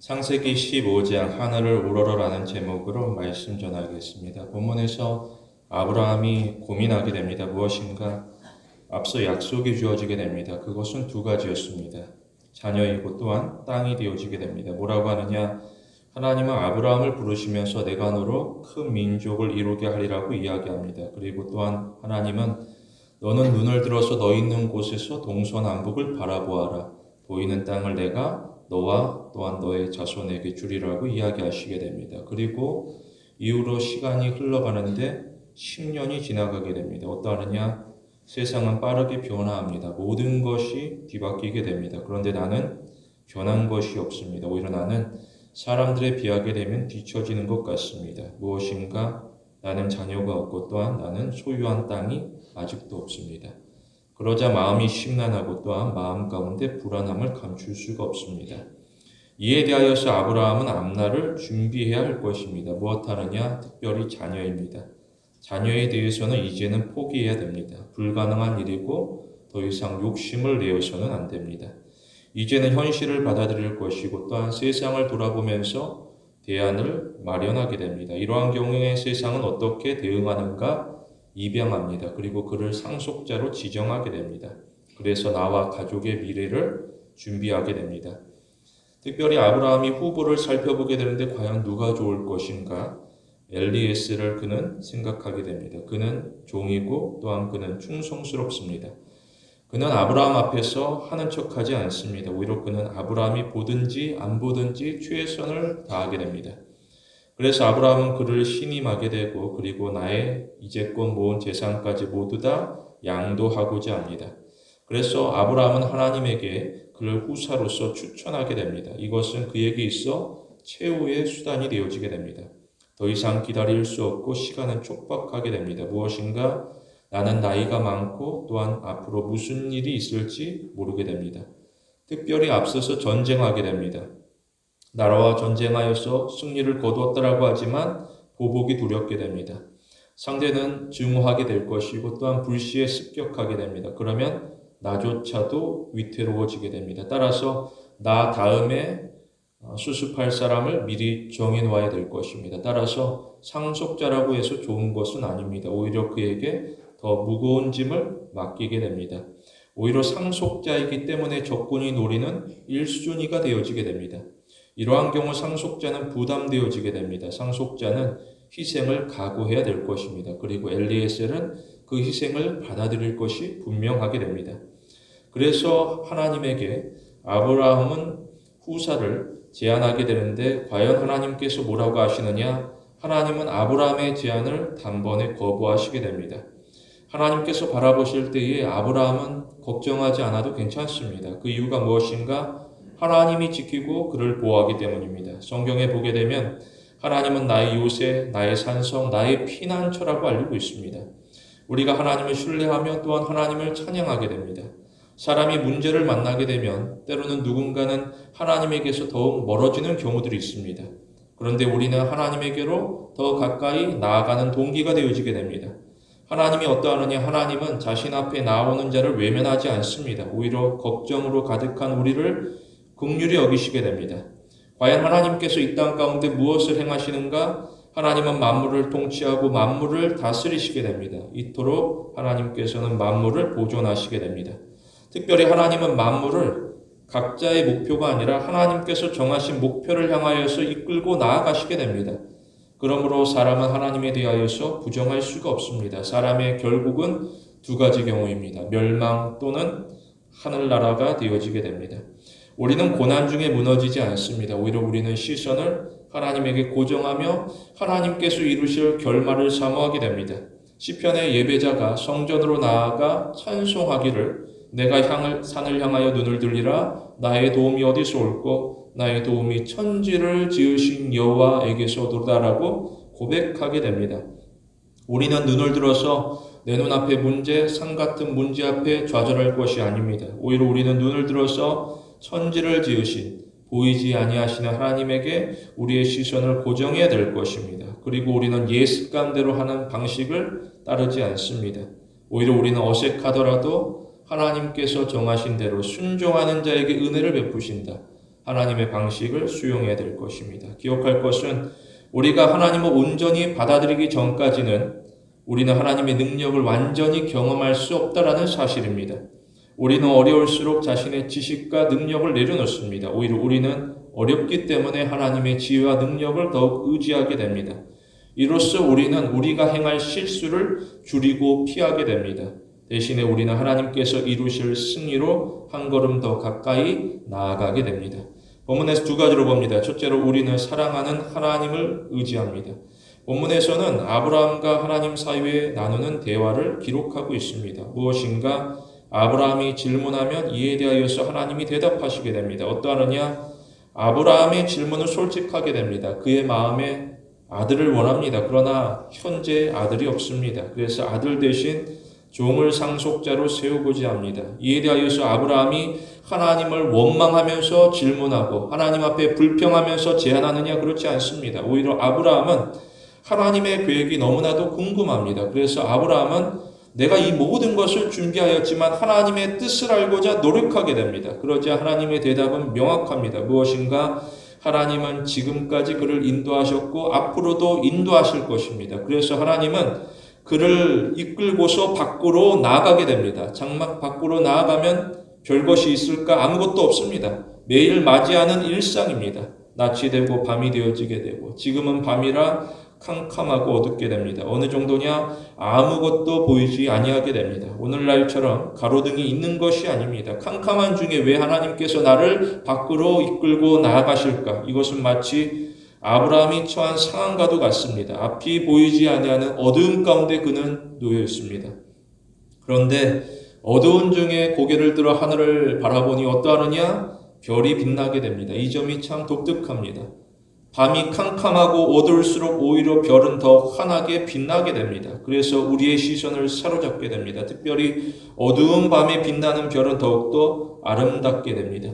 창세기 15장 하늘을 우러러라는 제목으로 말씀 전하겠습니다. 본문에서 아브라함이 고민하게 됩니다. 무엇인가? 앞서 약속이 주어지게 됩니다. 그것은 두 가지였습니다. 자녀이고 또한 땅이 되어지게 됩니다. 뭐라고 하느냐? 하나님은 아브라함을 부르시면서 내가 너로 큰 민족을 이루게 하리라고 이야기합니다. 그리고 또한 하나님은 너는 눈을 들어서 너 있는 곳에서 동서남북을 바라보아라. 보이는 땅을 내가 너와 또한 너의 자손에게 주리라고 이야기하시게 됩니다. 그리고 이후로 시간이 흘러가는데 10년이 지나가게 됩니다. 어떠하느냐? 세상은 빠르게 변화합니다. 모든 것이 뒤바뀌게 됩니다. 그런데 나는 변한 것이 없습니다. 오히려 나는 사람들에 비하게 되면 뒤처지는 것 같습니다. 무엇인가? 나는 자녀가 없고 또한 나는 소유한 땅이 아직도 없습니다. 그러자 마음이 심란하고 또한 마음 가운데 불안함을 감출 수가 없습니다. 이에 대하여서 아브라함은 앞날을 준비해야 할 것입니다. 무엇하느냐? 특별히 자녀입니다. 자녀에 대해서는 이제는 포기해야 됩니다. 불가능한 일이고 더 이상 욕심을 내어서는 안 됩니다. 이제는 현실을 받아들일 것이고 또한 세상을 돌아보면서 대안을 마련하게 됩니다. 이러한 경우에 세상은 어떻게 대응하는가? 입양합니다. 그리고 그를 상속자로 지정하게 됩니다. 그래서 나와 가족의 미래를 준비하게 됩니다. 특별히 아브라함이 후보를 살펴보게 되는데 과연 누가 좋을 것인가? 엘리에스를 그는 생각하게 됩니다. 그는 종이고 또한 그는 충성스럽습니다. 그는 아브라함 앞에서 하는 척하지 않습니다. 오히려 그는 아브라함이 보든지 안 보든지 최선을 다하게 됩니다. 그래서 아브라함은 그를 신임하게 되고 그리고 나의 이제껏 모은 재산까지 모두 다 양도하고자 합니다. 그래서 아브라함은 하나님에게 그를 후사로서 추천하게 됩니다. 이것은 그에게 있어 최후의 수단이 되어지게 됩니다. 더 이상 기다릴 수 없고 시간은 촉박하게 됩니다. 무엇인가? 나는 나이가 많고 또한 앞으로 무슨 일이 있을지 모르게 됩니다. 특별히 앞서서 전쟁하게 됩니다. 나라와 전쟁하여서 승리를 거두었다라고 하지만 보복이 두렵게 됩니다. 상대는 증오하게 될 것이고 또한 불시에 습격하게 됩니다. 그러면 나조차도 위태로워지게 됩니다. 따라서 나 다음에 수습할 사람을 미리 정해놓아야 될 것입니다. 따라서 상속자라고 해서 좋은 것은 아닙니다. 오히려 그에게 더 무거운 짐을 맡기게 됩니다. 오히려 상속자이기 때문에 적군이 노리는 1수준이가 되어지게 됩니다. 이러한 경우 상속자는 부담되어지게 됩니다. 상속자는 희생을 각오해야 될 것입니다. 그리고 엘리에셀은 그 희생을 받아들일 것이 분명하게 됩니다. 그래서 하나님에게 아브라함은 후사를 제안하게 되는데 과연 하나님께서 뭐라고 하시느냐? 하나님은 아브라함의 제안을 단번에 거부하시게 됩니다. 하나님께서 바라보실 때에 아브라함은 걱정하지 않아도 괜찮습니다. 그 이유가 무엇인가? 하나님이 지키고 그를 보호하기 때문입니다. 성경에 보게 되면 하나님은 나의 요새, 나의 산성, 나의 피난처라고 알리고 있습니다. 우리가 하나님을 신뢰하며 또한 하나님을 찬양하게 됩니다. 사람이 문제를 만나게 되면 때로는 누군가는 하나님에게서 더욱 멀어지는 경우들이 있습니다. 그런데 우리는 하나님에게로 더 가까이 나아가는 동기가 되어지게 됩니다. 하나님이 어떠하느냐? 하나님은 자신 앞에 나오는 자를 외면하지 않습니다. 오히려 걱정으로 가득한 우리를 긍휼히 여기시게 됩니다. 과연 하나님께서 이 땅 가운데 무엇을 행하시는가? 하나님은 만물을 통치하고 만물을 다스리시게 됩니다. 이토록 하나님께서는 만물을 보존하시게 됩니다. 특별히 하나님은 만물을 각자의 목표가 아니라 하나님께서 정하신 목표를 향하여서 이끌고 나아가시게 됩니다. 그러므로 사람은 하나님에 대하여서 부정할 수가 없습니다. 사람의 결국은 두 가지 경우입니다. 멸망 또는 하늘나라가 되어지게 됩니다. 우리는 고난 중에 무너지지 않습니다. 오히려 우리는 시선을 하나님에게 고정하며 하나님께서 이루실 결말을 사모하게 됩니다. 시편의 예배자가 성전으로 나아가 찬송하기를 내가 산을 향하여 눈을 들리라 나의 도움이 어디서 올꼬 나의 도움이 천지를 지으신 여호와에게서도다라고 고백하게 됩니다. 우리는 눈을 들어서 내 눈앞의 문제, 산 같은 문제 앞에 좌절할 것이 아닙니다. 오히려 우리는 눈을 들어서 천지를 지으신 보이지 아니하시는 하나님에게 우리의 시선을 고정해야 될 것입니다. 그리고 우리는 옛 습관대로 하는 방식을 따르지 않습니다. 오히려 우리는 어색하더라도 하나님께서 정하신 대로 순종하는 자에게 은혜를 베푸신다. 하나님의 방식을 수용해야 될 것입니다. 기억할 것은 우리가 하나님을 온전히 받아들이기 전까지는 우리는 하나님의 능력을 완전히 경험할 수 없다라는 사실입니다. 우리는 어려울수록 자신의 지식과 능력을 내려놓습니다. 오히려 우리는 어렵기 때문에 하나님의 지혜와 능력을 더욱 의지하게 됩니다. 이로써 우리는 우리가 행할 실수를 줄이고 피하게 됩니다. 대신에 우리는 하나님께서 이루실 승리로 한 걸음 더 가까이 나아가게 됩니다. 본문에서 두 가지로 봅니다. 첫째로 우리는 사랑하는 하나님을 의지합니다. 본문에서는 아브라함과 하나님 사이에 나누는 대화를 기록하고 있습니다. 무엇인가 아브라함이 질문하면 이에 대하여서 하나님이 대답하시게 됩니다. 어떠하느냐? 아브라함의 질문은 솔직하게 됩니다. 그의 마음에 아들을 원합니다. 그러나 현재 아들이 없습니다. 그래서 아들 대신 종을 상속자로 세우고자 합니다. 이에 대하여서 아브라함이 하나님을 원망하면서 질문하고 하나님 앞에 불평하면서 제안하느냐? 그렇지 않습니다. 오히려 아브라함은 하나님의 계획이 너무나도 궁금합니다. 그래서 아브라함은 내가 이 모든 것을 준비하였지만 하나님의 뜻을 알고자 노력하게 됩니다. 그러자 하나님의 대답은 명확합니다. 무엇인가? 하나님은 지금까지 그를 인도하셨고 앞으로도 인도하실 것입니다. 그래서 하나님은 그를 이끌고서 밖으로 나아가게 됩니다. 장막 밖으로 나아가면 별것이 있을까? 아무것도 없습니다. 매일 맞이하는 일상입니다. 낮이 되고 밤이 되어지게 되고 지금은 밤이라 캄캄하고 어둡게 됩니다. 어느 정도냐? 아무것도 보이지 아니하게 됩니다. 오늘날처럼 가로등이 있는 것이 아닙니다. 캄캄한 중에 왜 하나님께서 나를 밖으로 이끌고 나아가실까? 이것은 마치 아브라함이 처한 상황과도 같습니다. 앞이 보이지 아니하는 어두움 가운데 그는 놓여 있습니다. 그런데 어두운 중에 고개를 들어 하늘을 바라보니 어떠하느냐? 별이 빛나게 됩니다. 이 점이 참 독특합니다. 밤이 캄캄하고 어두울수록 오히려 별은 더 환하게 빛나게 됩니다. 그래서 우리의 시선을 사로잡게 됩니다. 특별히 어두운 밤에 빛나는 별은 더욱더 아름답게 됩니다.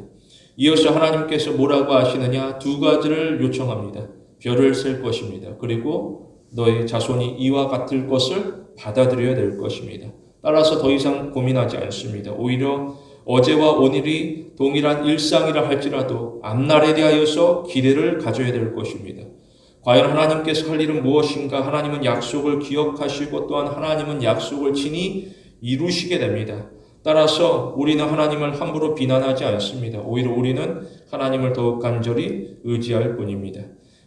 이어서 하나님께서 뭐라고 하시느냐? 두 가지를 요청합니다. 별을 셀 것입니다. 그리고 너의 자손이 이와 같을 것을 받아들여야 될 것입니다. 따라서 더 이상 고민하지 않습니다. 오히려 어제와 오늘이 동일한 일상이라 할지라도 앞날에 대하여서 기대를 가져야 될 것입니다. 과연 하나님께서 할 일은 무엇인가? 하나님은 약속을 기억하시고 또한 하나님은 약속을 친히 이루시게 됩니다. 따라서 우리는 하나님을 함부로 비난하지 않습니다. 오히려 우리는 하나님을 더욱 간절히 의지할 뿐입니다.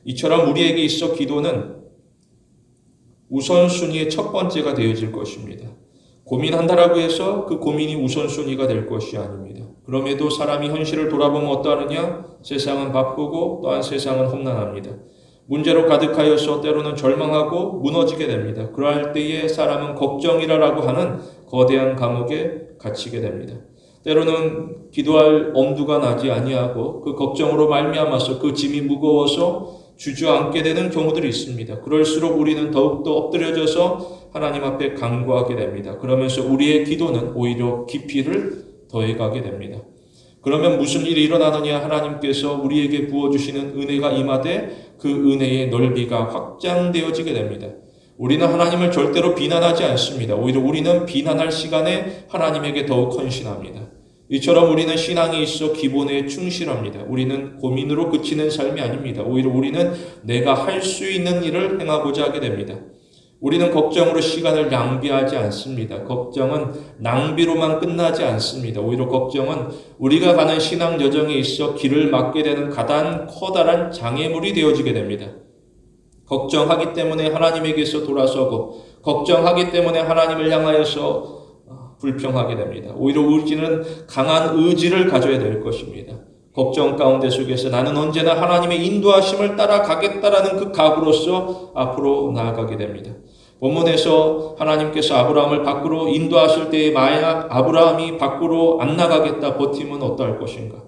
이처럼 우리에게 있어 기도는 우선순위의 첫 번째가 되어질 것입니다. 고민한다라고 해서 그 고민이 우선순위가 될 것이 아닙니다. 그럼에도 사람이 현실을 돌아보면 어떠하느냐? 세상은 바쁘고 또한 세상은 험난합니다. 문제로 가득하여서 때로는 절망하고 무너지게 됩니다. 그러할 때에 사람은 걱정이라고 하는 거대한 감옥에 갇히게 됩니다. 때로는 기도할 엄두가 나지 아니하고 그 걱정으로 말미암아서 그 짐이 무거워서 주저앉게 되는 경우들이 있습니다. 그럴수록 우리는 더욱더 엎드려져서 하나님 앞에 간구하게 됩니다. 그러면서 우리의 기도는 오히려 깊이를 더해가게 됩니다. 그러면 무슨 일이 일어나느냐? 하나님께서 우리에게 부어주시는 은혜가 임하되 그 은혜의 넓이가 확장되어지게 됩니다. 우리는 하나님을 절대로 비난하지 않습니다. 오히려 우리는 비난할 시간에 하나님에게 더욱 헌신합니다. 이처럼 우리는 신앙에 있어 기본에 충실합니다. 우리는 고민으로 그치는 삶이 아닙니다. 오히려 우리는 내가 할 수 있는 일을 행하고자 하게 됩니다. 우리는 걱정으로 시간을 낭비하지 않습니다. 걱정은 낭비로만 끝나지 않습니다. 오히려 걱정은 우리가 가는 신앙 여정에 있어 길을 막게 되는 가장 커다란 장애물이 되어지게 됩니다. 걱정하기 때문에 하나님에게서 돌아서고 걱정하기 때문에 하나님을 향하여서 불평하게 됩니다. 오히려 우리는 강한 의지를 가져야 될 것입니다. 걱정 가운데 속에서 나는 언제나 하나님의 인도하심을 따라가겠다라는 그 각오로서 앞으로 나아가게 됩니다. 본문에서 하나님께서 아브라함을 밖으로 인도하실 때에 만약 아브라함이 밖으로 안 나가겠다 버티면 어떠할 것인가?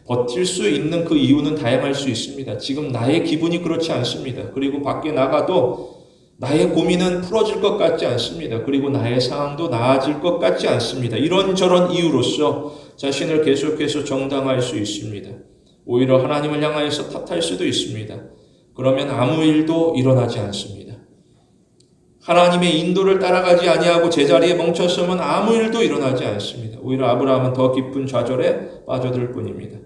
버틸 수 있는 그 이유는 다양할 수 있습니다. 지금 나의 기분이 그렇지 않습니다. 그리고 밖에 나가도 나의 고민은 풀어질 것 같지 않습니다. 그리고 나의 상황도 나아질 것 같지 않습니다. 이런저런 이유로서 자신을 계속해서 정당화할 수 있습니다. 오히려 하나님을 향하여서 탓할 수도 있습니다. 그러면 아무 일도 일어나지 않습니다. 하나님의 인도를 따라가지 아니하고 제자리에 멈췄으면 아무 일도 일어나지 않습니다. 오히려 아브라함은 더 깊은 좌절에 빠져들 뿐입니다.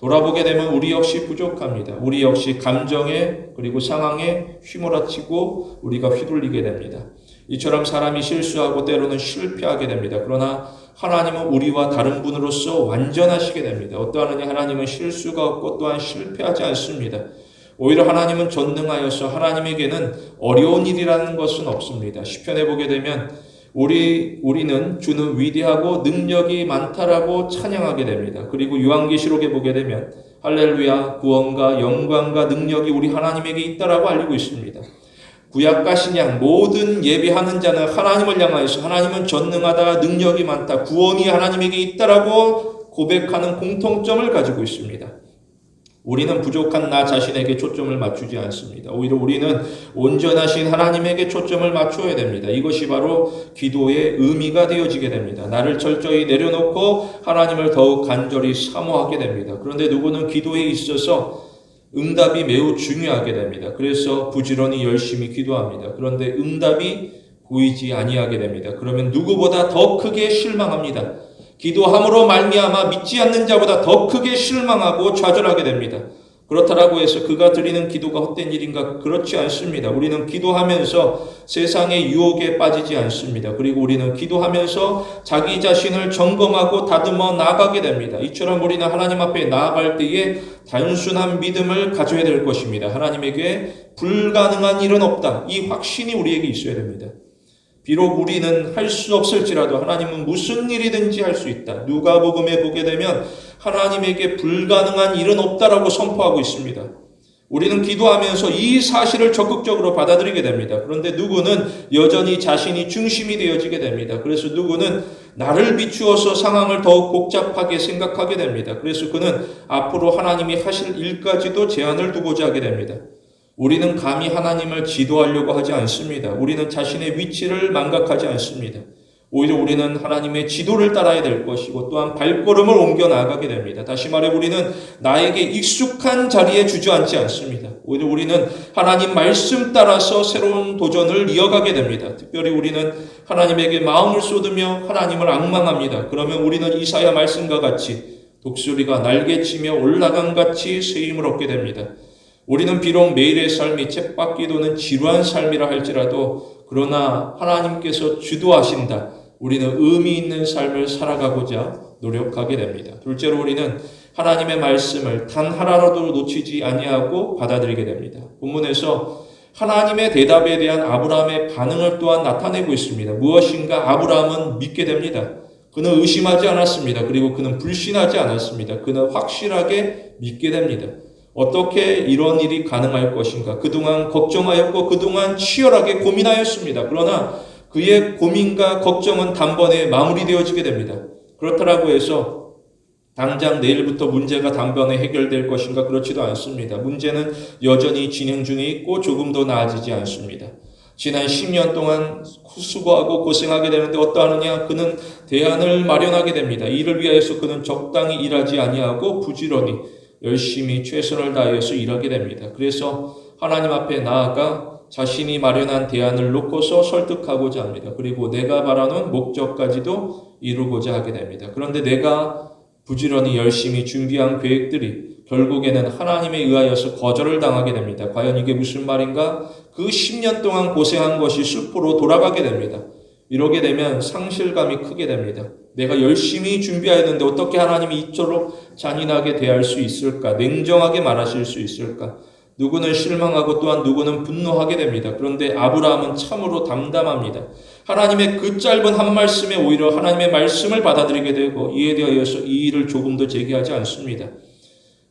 돌아보게 되면 우리 역시 부족합니다. 우리 역시 감정에 그리고 상황에 휘몰아치고 우리가 휘둘리게 됩니다. 이처럼 사람이 실수하고 때로는 실패하게 됩니다. 그러나 하나님은 우리와 다른 분으로서 완전하시게 됩니다. 어떠하느냐 하나님은 실수가 없고 또한 실패하지 않습니다. 오히려 하나님은 전능하여서 하나님에게는 어려운 일이라는 것은 없습니다. 시편에 보게 되면 우리는 주는 위대하고 능력이 많다라고 찬양하게 됩니다. 그리고 요한계시록에 보게 되면 할렐루야 구원과 영광과 능력이 우리 하나님에게 있다라고 알리고 있습니다. 구약과 신약 모든 예배하는 자는 하나님을 향하여서 하나님은 전능하다, 능력이 많다, 구원이 하나님에게 있다라고 고백하는 공통점을 가지고 있습니다. 우리는 부족한 나 자신에게 초점을 맞추지 않습니다. 오히려 우리는 온전하신 하나님에게 초점을 맞춰야 됩니다. 이것이 바로 기도의 의미가 되어지게 됩니다. 나를 철저히 내려놓고 하나님을 더욱 간절히 사모하게 됩니다. 그런데 누구는 기도에 있어서 응답이 매우 중요하게 됩니다. 그래서 부지런히 열심히 기도합니다. 그런데 응답이 보이지 아니하게 됩니다. 그러면 누구보다 더 크게 실망합니다. 기도함으로 말미암아 믿지 않는 자보다 더 크게 실망하고 좌절하게 됩니다. 그렇다라고 해서 그가 드리는 기도가 헛된 일인가? 그렇지 않습니다. 우리는 기도하면서 세상의 유혹에 빠지지 않습니다. 그리고 우리는 기도하면서 자기 자신을 점검하고 다듬어 나아가게 됩니다. 이처럼 우리는 하나님 앞에 나아갈 때에 단순한 믿음을 가져야 될 것입니다. 하나님에게 불가능한 일은 없다. 이 확신이 우리에게 있어야 됩니다. 비록 우리는 할 수 없을지라도 하나님은 무슨 일이든지 할 수 있다. 누가복음에 보게 되면 하나님에게 불가능한 일은 없다라고 선포하고 있습니다. 우리는 기도하면서 이 사실을 적극적으로 받아들이게 됩니다. 그런데 누구는 여전히 자신이 중심이 되어지게 됩니다. 그래서 누구는 나를 비추어서 상황을 더욱 복잡하게 생각하게 됩니다. 그래서 그는 앞으로 하나님이 하실 일까지도 제한을 두고자 하게 됩니다. 우리는 감히 하나님을 지도하려고 하지 않습니다. 우리는 자신의 위치를 망각하지 않습니다. 오히려 우리는 하나님의 지도를 따라야 될 것이고 또한 발걸음을 옮겨 나아가게 됩니다. 다시 말해 우리는 나에게 익숙한 자리에 주저앉지 않습니다. 오히려 우리는 하나님 말씀 따라서 새로운 도전을 이어가게 됩니다. 특별히 우리는 하나님에게 마음을 쏟으며 하나님을 앙망합니다. 그러면 우리는 이사야 말씀과 같이 독수리가 날개치며 올라간 같이 쇠임을 얻게 됩니다. 우리는 비록 매일의 삶이 쳇바퀴도는 지루한 삶이라 할지라도 그러나 하나님께서 주도하신다. 우리는 의미 있는 삶을 살아가고자 노력하게 됩니다. 둘째로 우리는 하나님의 말씀을 단 하나라도 놓치지 아니하고 받아들이게 됩니다. 본문에서 하나님의 대답에 대한 아브라함의 반응을 또한 나타내고 있습니다. 무엇인가 아브라함은 믿게 됩니다. 그는 의심하지 않았습니다. 그리고 그는 불신하지 않았습니다. 그는 확실하게 믿게 됩니다. 어떻게 이런 일이 가능할 것인가? 그동안 걱정하였고 그동안 치열하게 고민하였습니다. 그러나 그의 고민과 걱정은 단번에 마무리되어지게 됩니다. 그렇다라고 해서 당장 내일부터 문제가 단번에 해결될 것인가? 그렇지도 않습니다. 문제는 여전히 진행 중에 있고 조금 더 나아지지 않습니다. 지난 10년 동안 수고하고 고생하게 되는데 어떠하느냐? 그는 대안을 마련하게 됩니다. 이를 위하여서 그는 적당히 일하지 아니하고 부지런히 열심히 최선을 다해서 일하게 됩니다. 그래서 하나님 앞에 나아가 자신이 마련한 대안을 놓고서 설득하고자 합니다. 그리고 내가 바라는 목적까지도 이루고자 하게 됩니다. 그런데 내가 부지런히 열심히 준비한 계획들이 결국에는 하나님에 의하여서 거절을 당하게 됩니다. 과연 이게 무슨 말인가? 그 10년 동안 고생한 것이 숲으로 돌아가게 됩니다. 이러게 되면 상실감이 크게 됩니다. 내가 열심히 준비하였는데 어떻게 하나님이 이토록 잔인하게 대할 수 있을까? 냉정하게 말하실 수 있을까? 누구는 실망하고 또한 누구는 분노하게 됩니다. 그런데 아브라함은 참으로 담담합니다. 하나님의 그 짧은 한 말씀에 오히려 하나님의 말씀을 받아들이게 되고 이에 대하여서 이의를 조금 더 제기하지 않습니다.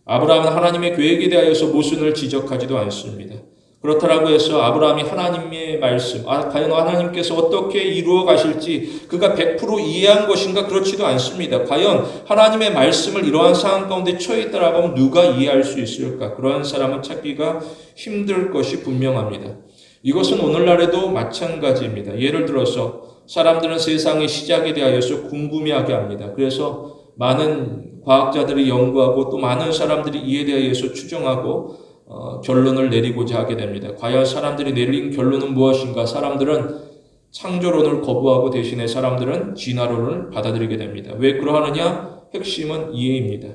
아브라함은 하나님의 계획에 대하여서 모순을 지적하지도 않습니다. 그렇다라고 해서 아브라함이 하나님의 말씀, 과연 하나님께서 어떻게 이루어 가실지 그가 100% 이해한 것인가? 그렇지도 않습니다. 과연 하나님의 말씀을 이러한 상황 가운데 처해 있다라고 하면 누가 이해할 수 있을까? 그러한 사람은 찾기가 힘들 것이 분명합니다. 이것은 오늘날에도 마찬가지입니다. 예를 들어서 사람들은 세상의 시작에 대하여서 궁금해하게 합니다. 그래서 많은 과학자들이 연구하고 또 많은 사람들이 이에 대하여서 추정하고 결론을 내리고자 하게 됩니다. 과연 사람들이 내린 결론은 무엇인가? 사람들은 창조론을 거부하고 대신에 사람들은 진화론을 받아들이게 됩니다. 왜 그러하느냐? 핵심은 이해입니다.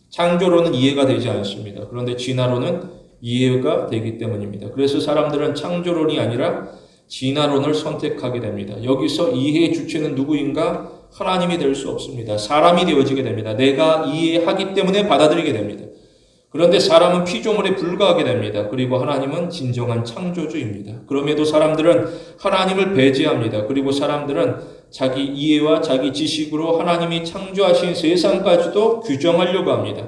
창조로는 이해가 되지 않습니다. 그런데 진화론은 이해가 되기 때문입니다. 그래서 사람들은 창조론이 아니라 진화론을 선택하게 됩니다. 여기서 이해의 주체는 누구인가? 하나님이 될 수 없습니다. 사람이 되어지게 됩니다. 내가 이해하기 때문에 받아들이게 됩니다. 그런데 사람은 피조물에 불과하게 됩니다. 그리고 하나님은 진정한 창조주입니다. 그럼에도 사람들은 하나님을 배제합니다. 그리고 사람들은 자기 이해와 자기 지식으로 하나님이 창조하신 세상까지도 규정하려고 합니다.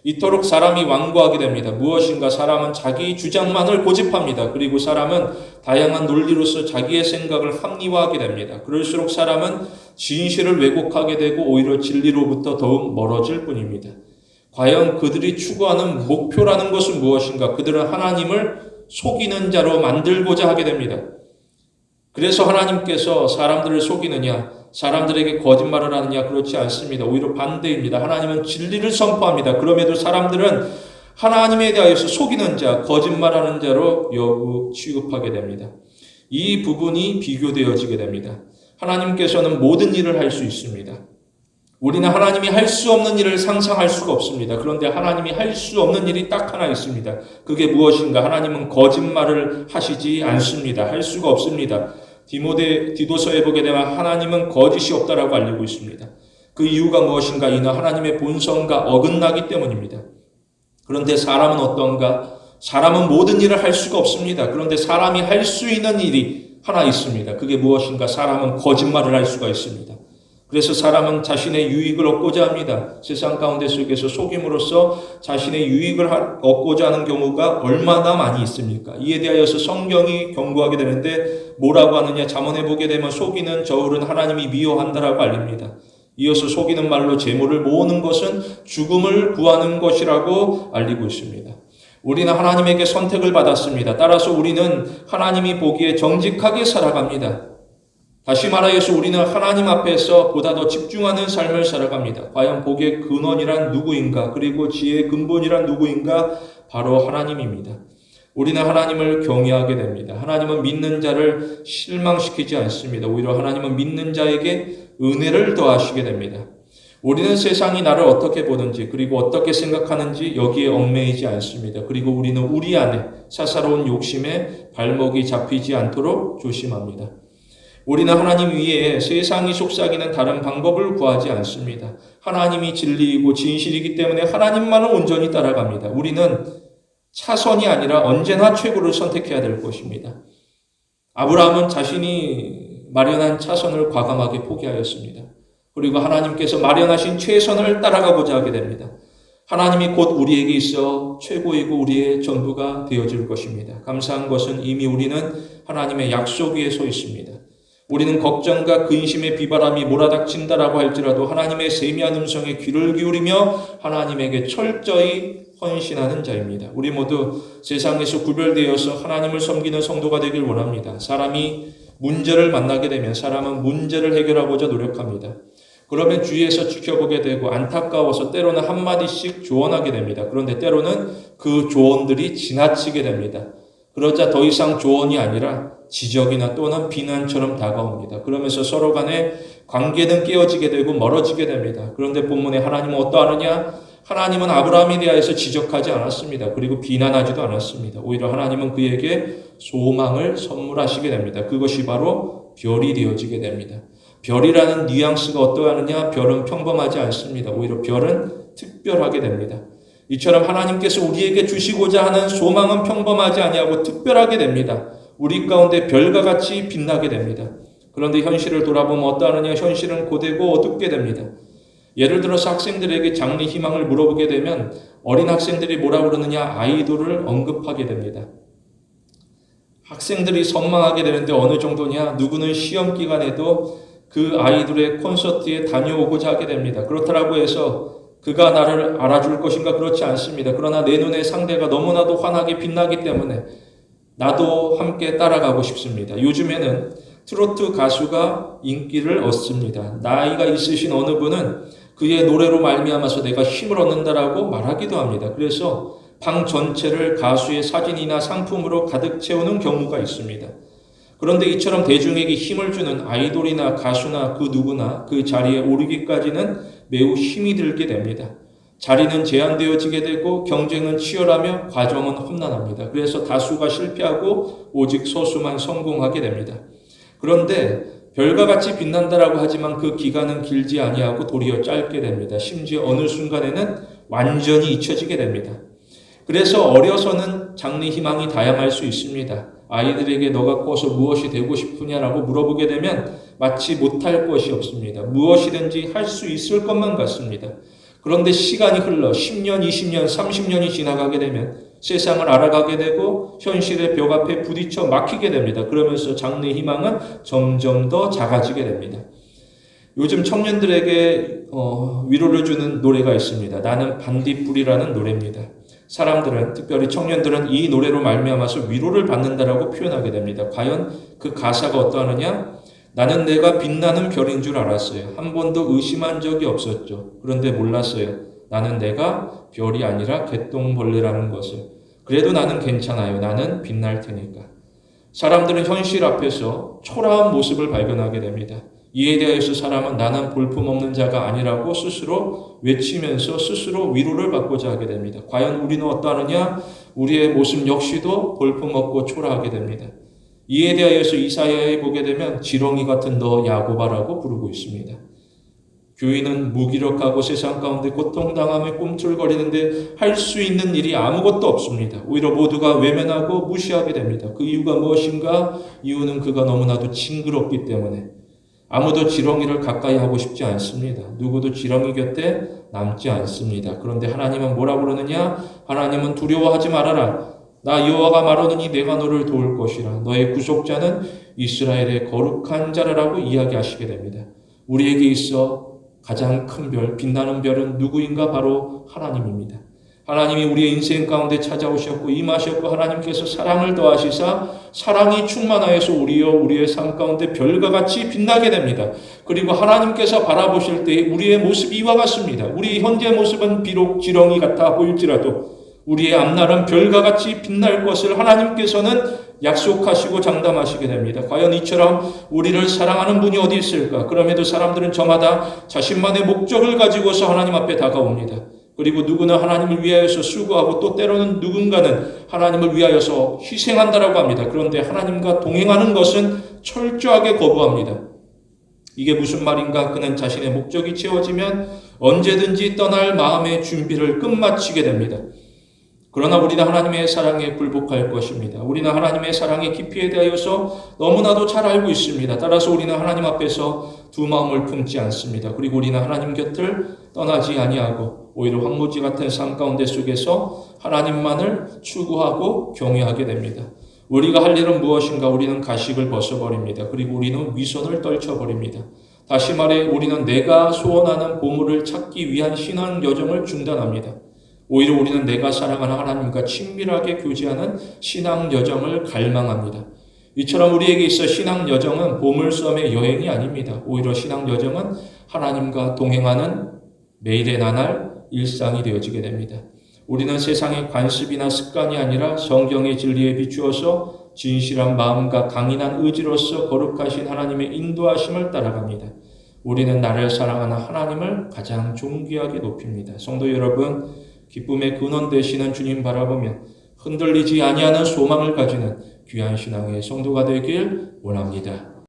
이토록 사람이 완고하게 됩니다. 무엇인가 사람은 자기 주장만을 고집합니다. 그리고 사람은 다양한 논리로서 자기의 생각을 합리화하게 됩니다. 그럴수록 사람은 진실을 왜곡하게 되고 오히려 진리로부터 더욱 멀어질 뿐입니다. 과연 그들이 추구하는 목표라는 것은 무엇인가? 그들은 하나님을 속이는 자로 만들고자 하게 됩니다. 그래서 하나님께서 사람들을 속이느냐, 사람들에게 거짓말을 하느냐? 그렇지 않습니다. 오히려 반대입니다. 하나님은 진리를 선포합니다. 그럼에도 사람들은 하나님에 대하여서 속이는 자, 거짓말하는 자로 취급하게 됩니다. 이 부분이 비교되어지게 됩니다. 하나님께서는 모든 일을 할 수 있습니다. 우리는 하나님이 할 수 없는 일을 상상할 수가 없습니다. 그런데 하나님이 할 수 없는 일이 딱 하나 있습니다. 그게 무엇인가? 하나님은 거짓말을 하시지 않습니다. 할 수가 없습니다. 디도서에 보게 되면 하나님은 거짓이 없다라고 알리고 있습니다. 그 이유가 무엇인가? 이는 하나님의 본성과 어긋나기 때문입니다. 그런데 사람은 어떤가? 사람은 모든 일을 할 수가 없습니다. 그런데 사람이 할 수 있는 일이 하나 있습니다. 그게 무엇인가? 사람은 거짓말을 할 수가 있습니다. 그래서 사람은 자신의 유익을 얻고자 합니다. 세상 가운데 속에서 속임으로써 자신의 유익을 얻고자 하는 경우가 얼마나 많이 있습니까? 이에 대하여서 성경이 경고하게 되는데 뭐라고 하느냐? 잠언에 보게 되면 속이는 저울은 하나님이 미워한다라고 알립니다. 이어서 속이는 말로 재물을 모으는 것은 죽음을 구하는 것이라고 알리고 있습니다. 우리는 하나님에게 선택을 받았습니다. 따라서 우리는 하나님이 보기에 정직하게 살아갑니다. 다시 말하여서 우리는 하나님 앞에서 보다 더 집중하는 삶을 살아갑니다. 과연 복의 근원이란 누구인가? 그리고 지혜의 근본이란 누구인가? 바로 하나님입니다. 우리는 하나님을 경외하게 됩니다. 하나님은 믿는 자를 실망시키지 않습니다. 오히려 하나님은 믿는 자에게 은혜를 더하시게 됩니다. 우리는 세상이 나를 어떻게 보는지 그리고 어떻게 생각하는지 여기에 얽매이지 않습니다. 그리고 우리는 우리 안에 사사로운 욕심에 발목이 잡히지 않도록 조심합니다. 우리는 하나님 위에 세상이 속삭이는 다른 방법을 구하지 않습니다. 하나님이 진리이고 진실이기 때문에 하나님만을 온전히 따라갑니다. 우리는 차선이 아니라 언제나 최고를 선택해야 될 것입니다. 아브라함은 자신이 마련한 차선을 과감하게 포기하였습니다. 그리고 하나님께서 마련하신 최선을 따라가고자 하게 됩니다. 하나님이 곧 우리에게 있어 최고이고 우리의 전부가 되어질 것입니다. 감사한 것은 이미 우리는 하나님의 약속 위에 서 있습니다. 우리는 걱정과 근심의 비바람이 몰아닥친다라고 할지라도 하나님의 세미한 음성에 귀를 기울이며 하나님에게 철저히 헌신하는 자입니다. 우리 모두 세상에서 구별되어서 하나님을 섬기는 성도가 되길 원합니다. 사람이 문제를 만나게 되면 사람은 문제를 해결하고자 노력합니다. 그러면 주위에서 지켜보게 되고 안타까워서 때로는 한마디씩 조언하게 됩니다. 그런데 때로는 그 조언들이 지나치게 됩니다. 그러자 더 이상 조언이 아니라 지적이나 또는 비난처럼 다가옵니다. 그러면서 서로 간의 관계는 깨어지게 되고 멀어지게 됩니다. 그런데 본문에 하나님은 어떠하느냐? 하나님은 아브라함에 대하여서 지적하지 않았습니다. 그리고 비난하지도 않았습니다. 오히려 하나님은 그에게 소망을 선물하시게 됩니다. 그것이 바로 별이 되어지게 됩니다. 별이라는 뉘앙스가 어떠하느냐? 별은 평범하지 않습니다. 오히려 별은 특별하게 됩니다. 이처럼 하나님께서 우리에게 주시고자 하는 소망은 평범하지 아니하고 특별하게 됩니다. 우리 가운데 별과 같이 빛나게 됩니다. 그런데 현실을 돌아보면 어떠하느냐? 현실은 고되고 어둡게 됩니다. 예를 들어서 학생들에게 장래 희망을 물어보게 되면 어린 학생들이 뭐라고 그러느냐? 아이돌을 언급하게 됩니다. 학생들이 선망하게 되는데 어느 정도냐? 누구는 시험 기간에도 그 아이돌의 콘서트에 다녀오고자 하게 됩니다. 그렇다고 해서 그가 나를 알아줄 것인가? 그렇지 않습니다. 그러나 내 눈에 상대가 너무나도 환하게 빛나기 때문에 나도 함께 따라가고 싶습니다. 요즘에는 트로트 가수가 인기를 얻습니다. 나이가 있으신 어느 분은 그의 노래로 말미암아서 내가 힘을 얻는다라고 말하기도 합니다. 그래서 방 전체를 가수의 사진이나 상품으로 가득 채우는 경우가 있습니다. 그런데 이처럼 대중에게 힘을 주는 아이돌이나 가수나 그 누구나 그 자리에 오르기까지는 매우 힘이 들게 됩니다. 자리는 제한되어지게 되고 경쟁은 치열하며 과정은 험난합니다. 그래서 다수가 실패하고 오직 소수만 성공하게 됩니다. 그런데 별과 같이 빛난다라고 하지만 그 기간은 길지 아니하고 도리어 짧게 됩니다. 심지어 어느 순간에는 완전히 잊혀지게 됩니다. 그래서 어려서는 장래 희망이 다양할 수 있습니다. 아이들에게 너가 커서 무엇이 되고 싶으냐라고 물어보게 되면 마치 못할 것이 없습니다. 무엇이든지 할 수 있을 것만 같습니다. 그런데 시간이 흘러 10년, 20년, 30년이 지나가게 되면 세상을 알아가게 되고 현실의 벽 앞에 부딪혀 막히게 됩니다. 그러면서 장래 희망은 점점 더 작아지게 됩니다. 요즘 청년들에게 위로를 주는 노래가 있습니다. 나는 반딧불이라는 노래입니다. 사람들은, 특별히 청년들은 이 노래로 말미암아서 위로를 받는다라고 표현하게 됩니다. 과연 그 가사가 어떠하느냐? 나는 내가 빛나는 별인 줄 알았어요. 한 번도 의심한 적이 없었죠. 그런데 몰랐어요. 나는 내가 별이 아니라 개똥벌레라는 것을. 그래도 나는 괜찮아요. 나는 빛날 테니까. 사람들은 현실 앞에서 초라한 모습을 발견하게 됩니다. 이에 대해서 사람은 나는 볼품없는 자가 아니라고 스스로 외치면서 스스로 위로를 받고자 하게 됩니다. 과연 우리는 어떠하느냐? 우리의 모습 역시도 볼품없고 초라하게 됩니다. 이에 대하여서 이사야에 보게 되면 지렁이 같은 너 야고바라고 부르고 있습니다. 교인은 무기력하고 세상 가운데 고통당하며 꿈틀거리는데 할 수 있는 일이 아무것도 없습니다. 오히려 모두가 외면하고 무시하게 됩니다. 그 이유가 무엇인가? 이유는 그가 너무나도 징그럽기 때문에 아무도 지렁이를 가까이 하고 싶지 않습니다. 누구도 지렁이 곁에 남지 않습니다. 그런데 하나님은 뭐라 그러느냐? 하나님은 두려워하지 말아라. 나 여호와가 말하노니 내가 너를 도울 것이라. 너의 구속자는 이스라엘의 거룩한 자라라고 이야기하시게 됩니다. 우리에게 있어 가장 큰 별, 빛나는 별은 누구인가? 바로 하나님입니다. 하나님이 우리의 인생 가운데 찾아오셨고 임하셨고 하나님께서 사랑을 더하시사 사랑이 충만하여서 우리의 삶 가운데 별과 같이 빛나게 됩니다. 그리고 하나님께서 바라보실 때 우리의 모습이 이와 같습니다. 우리 현재 모습은 비록 지렁이 같아 보일지라도 우리의 앞날은 별과 같이 빛날 것을 하나님께서는 약속하시고 장담하시게 됩니다. 과연 이처럼 우리를 사랑하는 분이 어디 있을까? 그럼에도 사람들은 저마다 자신만의 목적을 가지고서 하나님 앞에 다가옵니다. 그리고 누구는 하나님을 위하여서 수고하고 또 때로는 누군가는 하나님을 위하여서 희생한다라고 합니다. 그런데 하나님과 동행하는 것은 철저하게 거부합니다. 이게 무슨 말인가? 그는 자신의 목적이 채워지면 언제든지 떠날 마음의 준비를 끝마치게 됩니다. 그러나 우리는 하나님의 사랑에 굴복할 것입니다. 우리는 하나님의 사랑의 깊이에 대하여서 너무나도 잘 알고 있습니다. 따라서 우리는 하나님 앞에서 두 마음을 품지 않습니다. 그리고 우리는 하나님 곁을 떠나지 아니하고 오히려 황무지 같은 삶 가운데 속에서 하나님만을 추구하고 경외하게 됩니다. 우리가 할 일은 무엇인가? 우리는 가식을 벗어버립니다. 그리고 우리는 위선을 떨쳐버립니다. 다시 말해 우리는 내가 소원하는 보물을 찾기 위한 신앙 여정을 중단합니다. 오히려 우리는 내가 사랑하는 하나님과 친밀하게 교제하는 신앙 여정을 갈망합니다. 이처럼 우리에게 있어 신앙 여정은 보물섬의 여행이 아닙니다. 오히려 신앙 여정은 하나님과 동행하는 매일의 나날 일상이 되어지게 됩니다. 우리는 세상의 관습이나 습관이 아니라 성경의 진리에 비추어서 진실한 마음과 강인한 의지로서 거룩하신 하나님의 인도하심을 따라갑니다. 우리는 나를 사랑하는 하나님을 가장 존귀하게 높입니다. 성도 여러분, 기쁨의 근원 되시는 주님 바라보며 흔들리지 아니하는 소망을 가지는 귀한 신앙의 성도가 되길 원합니다.